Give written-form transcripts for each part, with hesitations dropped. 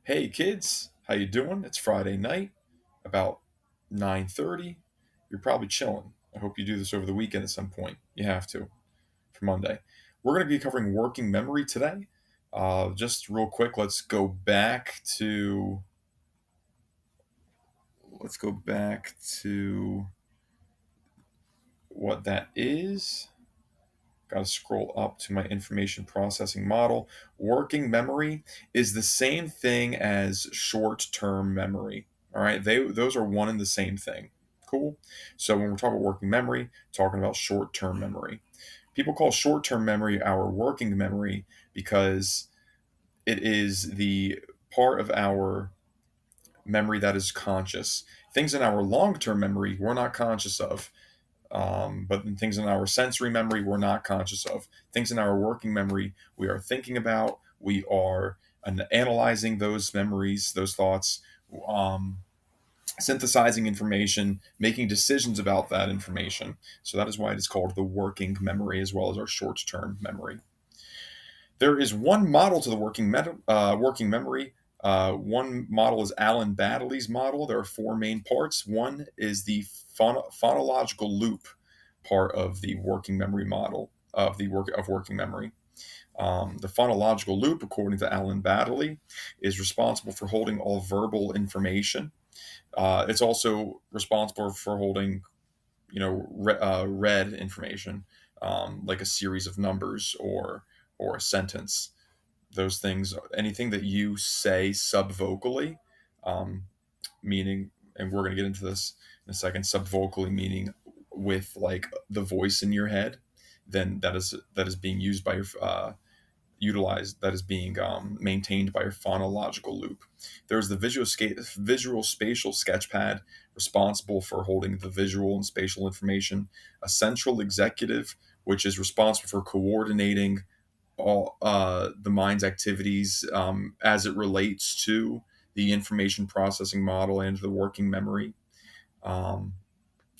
Hey kids, how you doing? It's Friday night, about 9:30. You're probably chilling. I hope you do this over the weekend at some point. You have to for Monday. We're going to be covering working memory today. Just real quick, let's go back to what that is. Got to scroll up to my information processing model. Working memory is the same thing as short-term memory. All right, those are one and the same thing. Cool. So when we're talking about working memory, talking about short-term memory. People call short-term memory our working memory because it is the part of our memory that is conscious. Things in our long-term memory we're not conscious of, but things in our sensory memory we're not conscious of. Things in our working memory we are thinking about. We are analyzing those memories, those thoughts, um, synthesizing information, making decisions about that information. So that is why it is called the working memory as well as our short-term memory. There is one model to the working memory. One model is Alan Baddeley's model. There are four main parts. One is the phonological loop part of the working memory model of working memory. The phonological loop, according to Alan Baddeley, is responsible for holding all verbal information. It's also responsible for holding, read information, like a series of numbers or a sentence. Those things, anything that you say subvocally, um, meaning, and we're going to get into this in a second, subvocally meaning with like the voice in your head, then that is being used by your utilized that is being maintained by your phonological loop. There's the visual spatial sketchpad, responsible for holding the visual and spatial information. A central executive, which is responsible for coordinating all the mind's activities as it relates to the information processing model and the working memory. Um,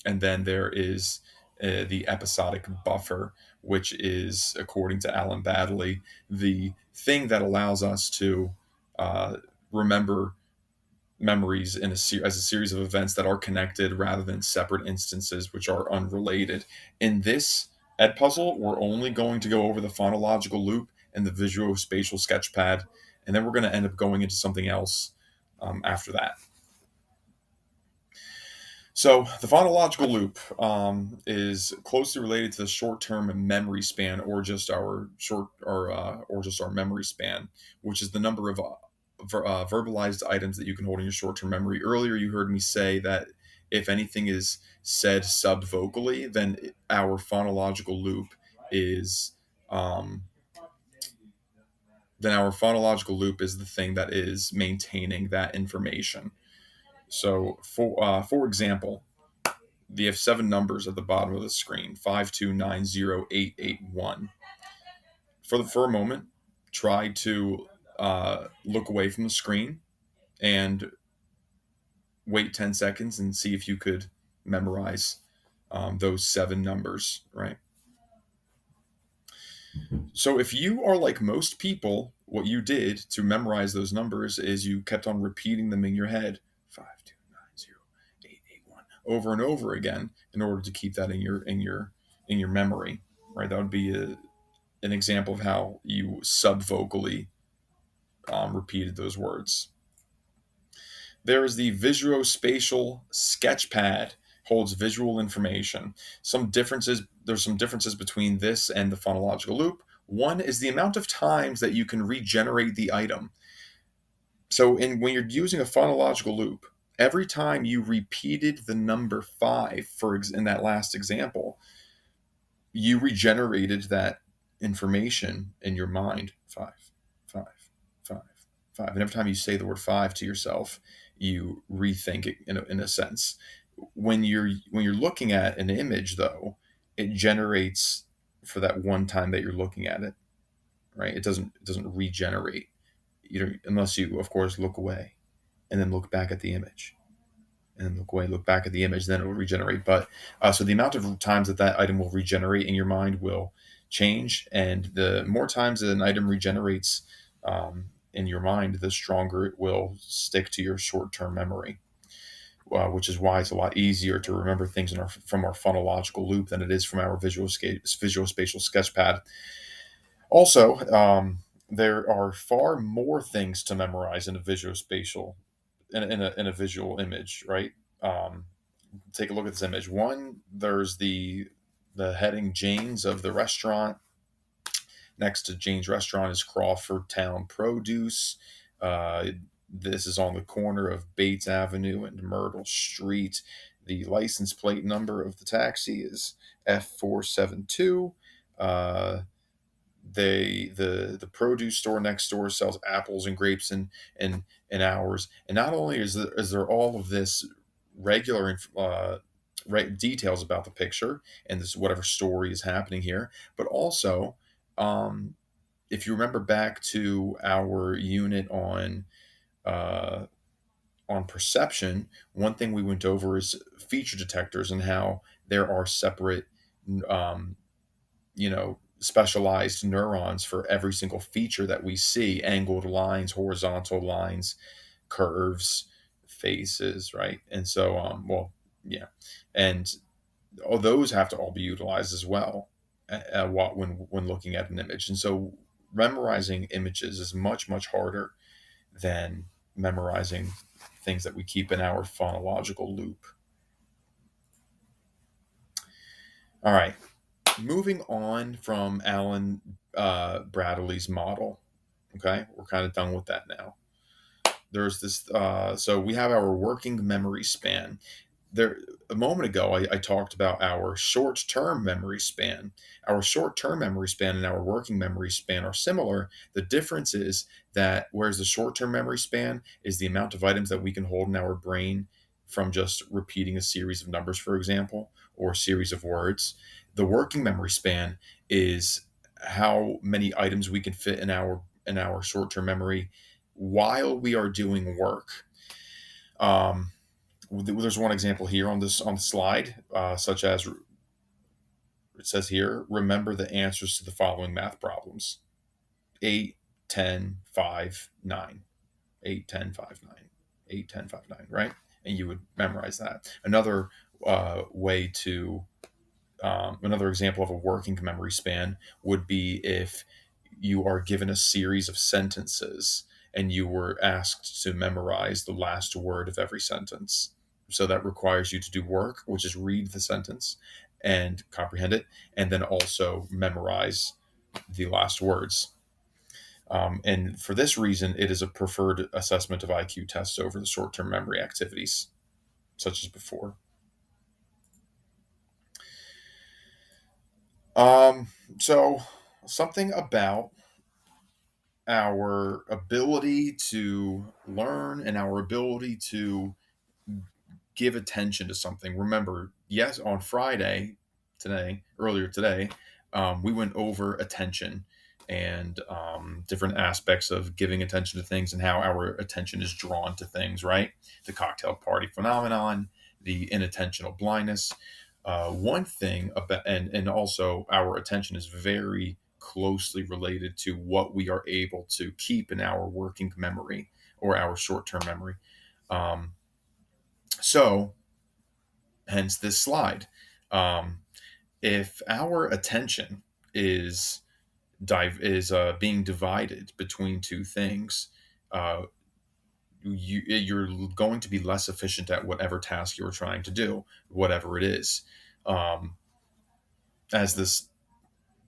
and then there is the episodic buffer, which is, according to Alan Baddeley, the thing that allows us to uh, remember memories as a series of events that are connected rather than separate instances which are unrelated. In this Edpuzzle, we're only going to go over the phonological loop and the visual spatial sketchpad, and then we're going to end up going into something else after that. So the phonological loop is closely related to the short-term memory span, or just our or just our memory span, which is the number of verbalized items that you can hold in your short-term memory. Earlier, you heard me say that if anything is said subvocally, then our phonological loop is um, the thing that is maintaining that information. So, for example, you have seven numbers at the bottom of the screen: 5290881. For a moment, try to look away from the screen and wait 10 seconds and see if you could memorize those seven numbers, right? So if you are like most people, what you did to memorize those numbers is you kept on repeating them in your head: 5290881 over and over again in order to keep that in your memory, right? That would be an example of how you subvocally repeated those words. There is the visuospatial sketchpad, holds visual information. There's some differences between this and the phonological loop. One is the amount of times that you can regenerate the item. So when you're using a phonological loop, every time you repeated the number five, in that last example, you regenerated that information in your mind: five, five, five, five. And every time you say the word five to yourself, you rethink it in a sense. When you're looking at an image, though, it generates for that one time that you're looking at it, right? It doesn't regenerate, unless you, of course, look away and then look back at the image, and then look away, look back at the image, then it will regenerate. But so the amount of times that item will regenerate in your mind will change, and the more times that an item regenerates, in your mind, the stronger it will stick to your short-term memory. Which is why it's a lot easier to remember things from our phonological loop than it is from our visual spatial sketchpad. Also, there are far more things to memorize in a visual spatial in a visual image, right? Um, Take a look at this image. One, there's the heading Jane's of the restaurant. Next to Jane's restaurant is Crawford Town Produce. Uh, this is on the corner of Bates Avenue and Myrtle Street. The license plate number of the taxi is F472. Uh, the produce store next door sells apples and grapes and hours. And not only is there all of this regular details about the picture and this whatever story is happening here, but also um, if you remember back to our unit uh, on perception, one thing we went over is feature detectors and how there are separate um, specialized neurons for every single feature that we see: angled lines, horizontal lines, curves, faces, right? And so, yeah. And all those have to all be utilized as well when looking at an image. And so, memorizing images is much harder than memorizing things that we keep in our phonological loop. All right, moving on from Alan Bradley's model. Okay, we're kind of done with that now. There's this. So we have our working memory span. There, a moment ago, I talked about our short-term memory span. Our short-term memory span and our working memory span are similar. The difference is that whereas the short-term memory span is the amount of items that we can hold in our brain from just repeating a series of numbers, for example, or a series of words, the working memory span is how many items we can fit in our short-term memory while we are doing work. Um, there's one example here on the slide, such as it says here: remember the answers to the following math problems: 8, 10, 5, 9, 8, 10, 5, 9, 8, 10, 5, 9, right? And you would memorize that. Way to Another example of a working memory span would be if you are given a series of sentences and you were asked to memorize the last word of every sentence. So that requires you to do work, which is read the sentence and comprehend it, and then also memorize the last words. And for this reason, it is a preferred assessment of IQ tests over the short term memory activities, such as before. Um, so, something about our ability to learn and our ability to give attention to something. Remember, yes, on Friday, earlier today, we went over attention and different aspects of giving attention to things and how our attention is drawn to things, right? The cocktail party phenomenon, the inattentional blindness. One thing about, and also our attention is very closely related to what we are able to keep in our working memory or our short term memory. Um, so, hence this slide. Um, if our attention is being divided between two things, uh, you're going to be less efficient at whatever task you're trying to do, whatever it is. Um, as this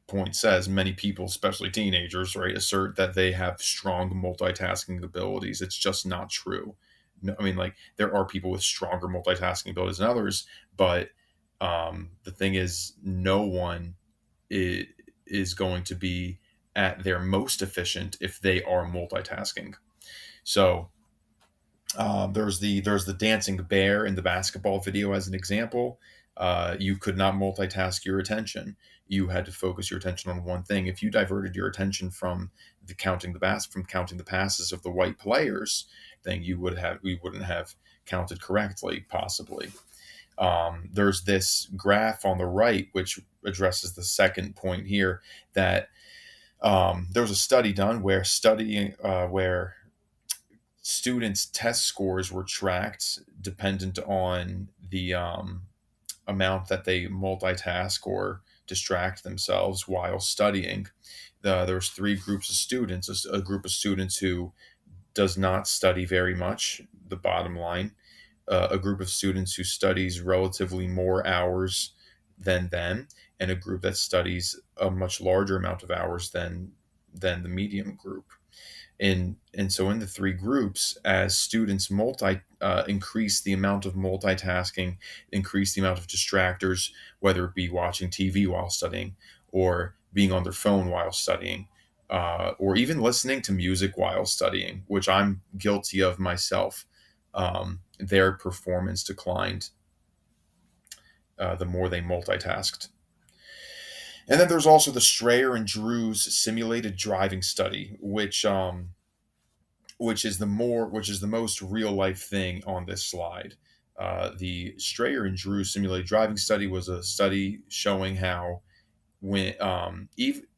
point says, many people, especially teenagers, right, assert that they have strong multitasking abilities. It's just not true. No, I mean, like, there are people with stronger multitasking abilities than others, but the thing is, no one is going to be at their most efficient if they are multitasking. So there's the dancing bear in the basketball video as an example. You could not multitask your attention. You had to focus your attention on one thing. If you diverted your attention from counting the passes of the white players, then we wouldn't have counted correctly, possibly. There's this graph on the right which addresses the second point here, that There was a study done where students' test scores were tracked dependent on the amount that they multitask or distract themselves while studying. There was three groups of students: a group of students who does not study very much, the bottom line, a group of students who studies relatively more hours than them, and a group that studies a much larger amount of hours than the medium group. And so in the three groups, as students increase the amount of multitasking, increase the amount of distractors, whether it be watching TV while studying, or being on their phone while studying, or even listening to music while studying, which I'm guilty of myself, their performance declined the more they multitasked. And then there's also the Strayer and Drew's simulated driving study, which is the most real life thing on this slide. The Strayer and Drew simulated driving study was a study showing how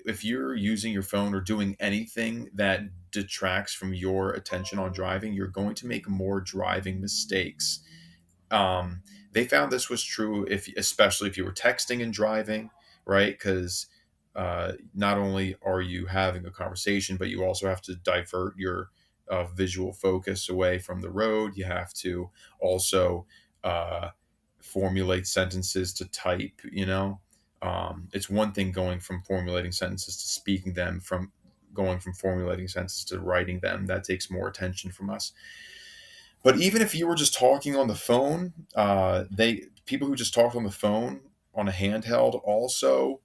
if you're using your phone or doing anything that detracts from your attention on driving, you're going to make more driving mistakes. um, they found this was true especially if you were texting and driving, right? Because not only are you having a conversation, but you also have to divert your visual focus away from the road. You have to also uh, formulate sentences to type. It's one thing going from formulating sentences to speaking them, from going from formulating sentences to writing them. That takes more attention from us. But even if you were just talking on the phone, they people who just talked on the phone on a handheld also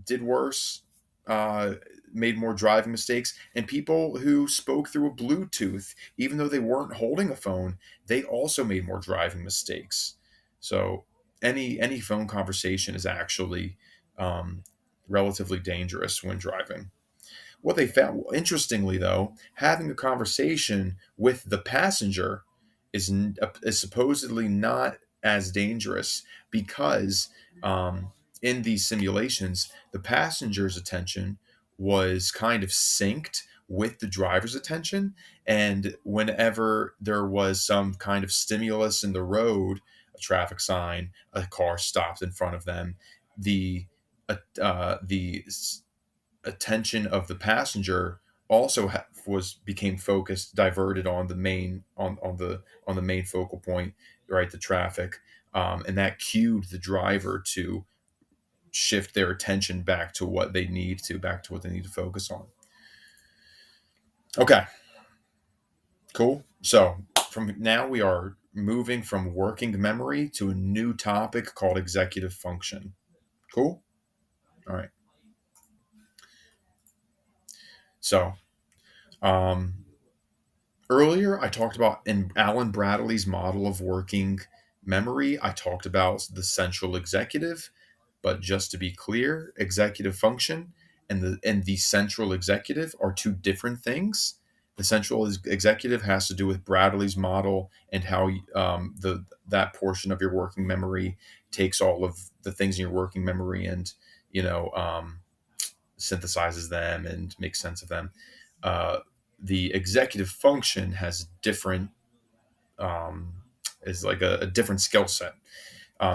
did worse, uh, made more driving mistakes, and people who spoke through a Bluetooth, even though they weren't holding a phone, they also made more driving mistakes. So any phone conversation is actually um, relatively dangerous when driving. What they found, interestingly though, having a conversation with the passenger is supposedly not as dangerous because in these simulations, the passenger's attention was kind of synced with the driver's attention. And whenever there was some kind of stimulus in the road, a traffic sign, a car stopped in front of them, the the attention of the passenger also was became focused, diverted on the main on the main focal point, right? The traffic, and that cued the driver to shift their attention back to what they need to focus on. Okay, cool. So from now we are moving from working memory to a new topic called executive function. Cool. All right. So um, earlier, I talked about in Alan Bradley's model of working memory, I talked about the central executive, but just to be clear, executive function and the central executive are two different things. The executive has to do with Bradley's model and how the that portion of your working memory takes all of the things in your working memory and you know um, synthesizes them and makes sense of them. Uh, the executive function has different um, is like a different skill set.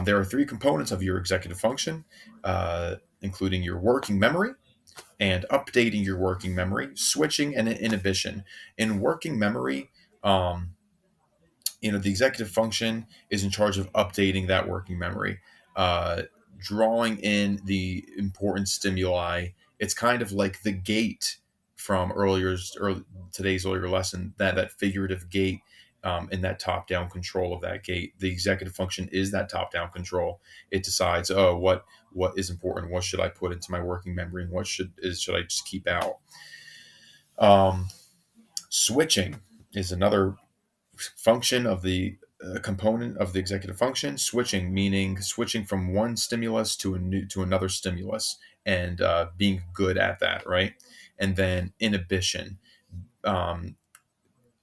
There are three components of your executive function, including your working memory and updating your working memory, switching and inhibition. In working memory, um, the executive function is in charge of updating that working memory, uh, drawing in the important stimuli. It's kind of like the gate from today's earlier lesson, that figurative gate, and that top down control of that gate. The executive function is that top down control. It decides, oh, what is important, what should I put into my working memory, and what should I just keep out. um, Switching is another function of the component of the executive function. Switching meaning switching from one stimulus to another stimulus, and being good at that, right? And then inhibition, um,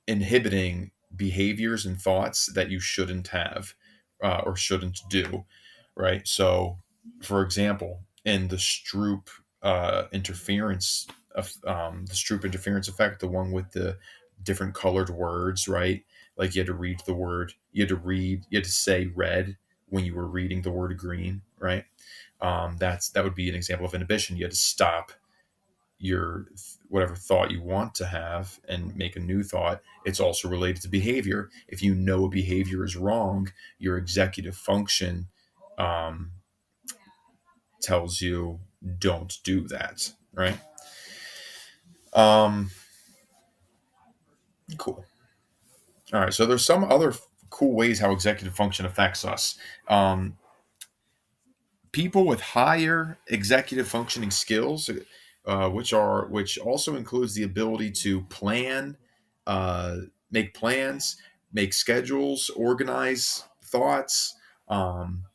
inhibiting behaviors and thoughts that you shouldn't have, or shouldn't do, right? So for example, in the Stroop interference the Stroop interference effect, the one with the different colored words, right? Like you had to read the word, you had to say red when you were reading the word green, right? That would be an example of inhibition. You had to stop your whatever thought you want to have and make a new thought. It's also related to behavior. If you know a behavior is wrong, your executive function um, tells you don't do that, right? Um, cool. All right. So there's some other cool ways how executive function affects us. Um, People with higher executive functioning skills, which also includes the ability to plan, uh, make plans, make schedules, organize thoughts, um,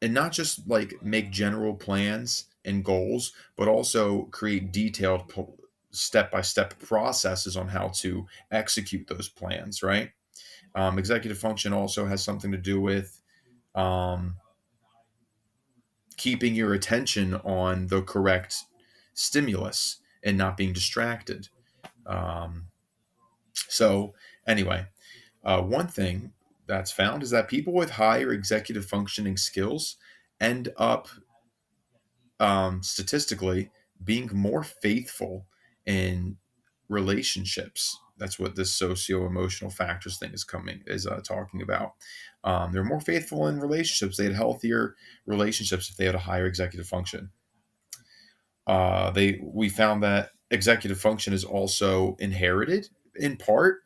and not just like make general plans and goals, but also create detailed step by step processes on how to execute those plans. Right. Executive function also has something to do with um, keeping your attention on the correct stimulus and not being distracted. Um, so, anyway, one thing that's found is that people with higher executive functioning skills end up statistically being more faithful in relationships. That's what this socio-emotional factors thing is talking about. They're more faithful in relationships. They had healthier relationships if they had a higher executive function. They We found that executive function is also inherited in part.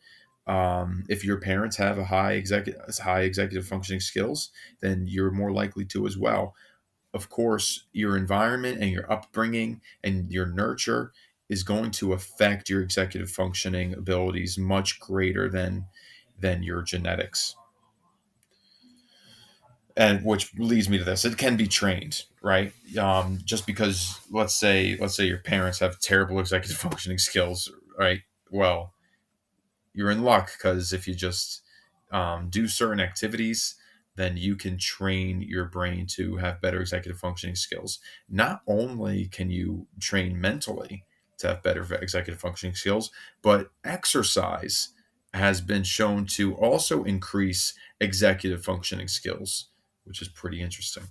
If your parents have a high executive functioning skills, then you're more likely to as well. Of course, your environment and your upbringing and your nurture is going to affect your executive functioning abilities much greater than your genetics. And which leads me to this: it can be trained, right? Just because let's say your parents have terrible executive functioning skills, right? Well, you're in luck, because if you just do certain activities, then you can train your brain to have better executive functioning skills. Not only can you train mentally to have better executive functioning skills, but exercise has been shown to also increase executive functioning skills, which is pretty interesting.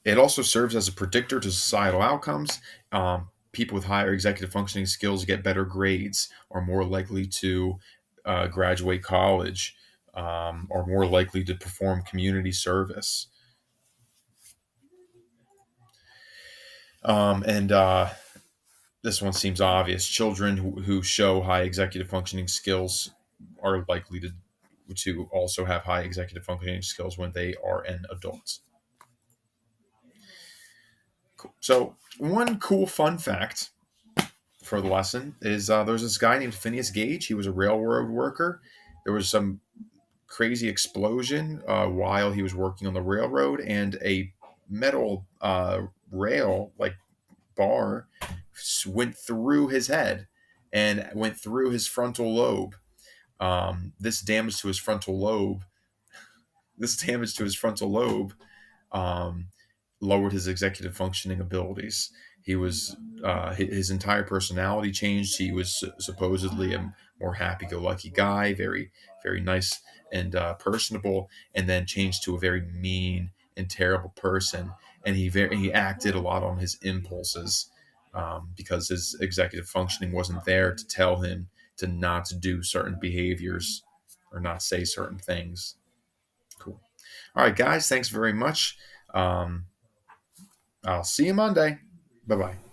It also serves as a predictor to societal outcomes. People with higher executive functioning skills get better grades, are more likely to graduate college, are more likely to perform community service. And This one seems obvious. Children who show high executive functioning skills are likely to also have high executive functioning skills when they are an adult. Cool. So, one cool fun fact for the lesson is there's this guy named Phineas Gage. He was a railroad worker. There was some crazy explosion while he was working on the railroad, and a metal rail, like bar, went through his head and went through his frontal lobe. This damage to his frontal lobe. This damage to his frontal lobe um, lowered his executive functioning abilities. He was his entire personality changed. He was supposedly a more happy-go-lucky guy, very nice and personable, and then changed to a very mean and terrible person. And he acted a lot on his impulses because his executive functioning wasn't there to tell him to not do certain behaviors or not say certain things. Cool. All right, guys. Thanks very much. Um, I'll see you Monday. Bye bye.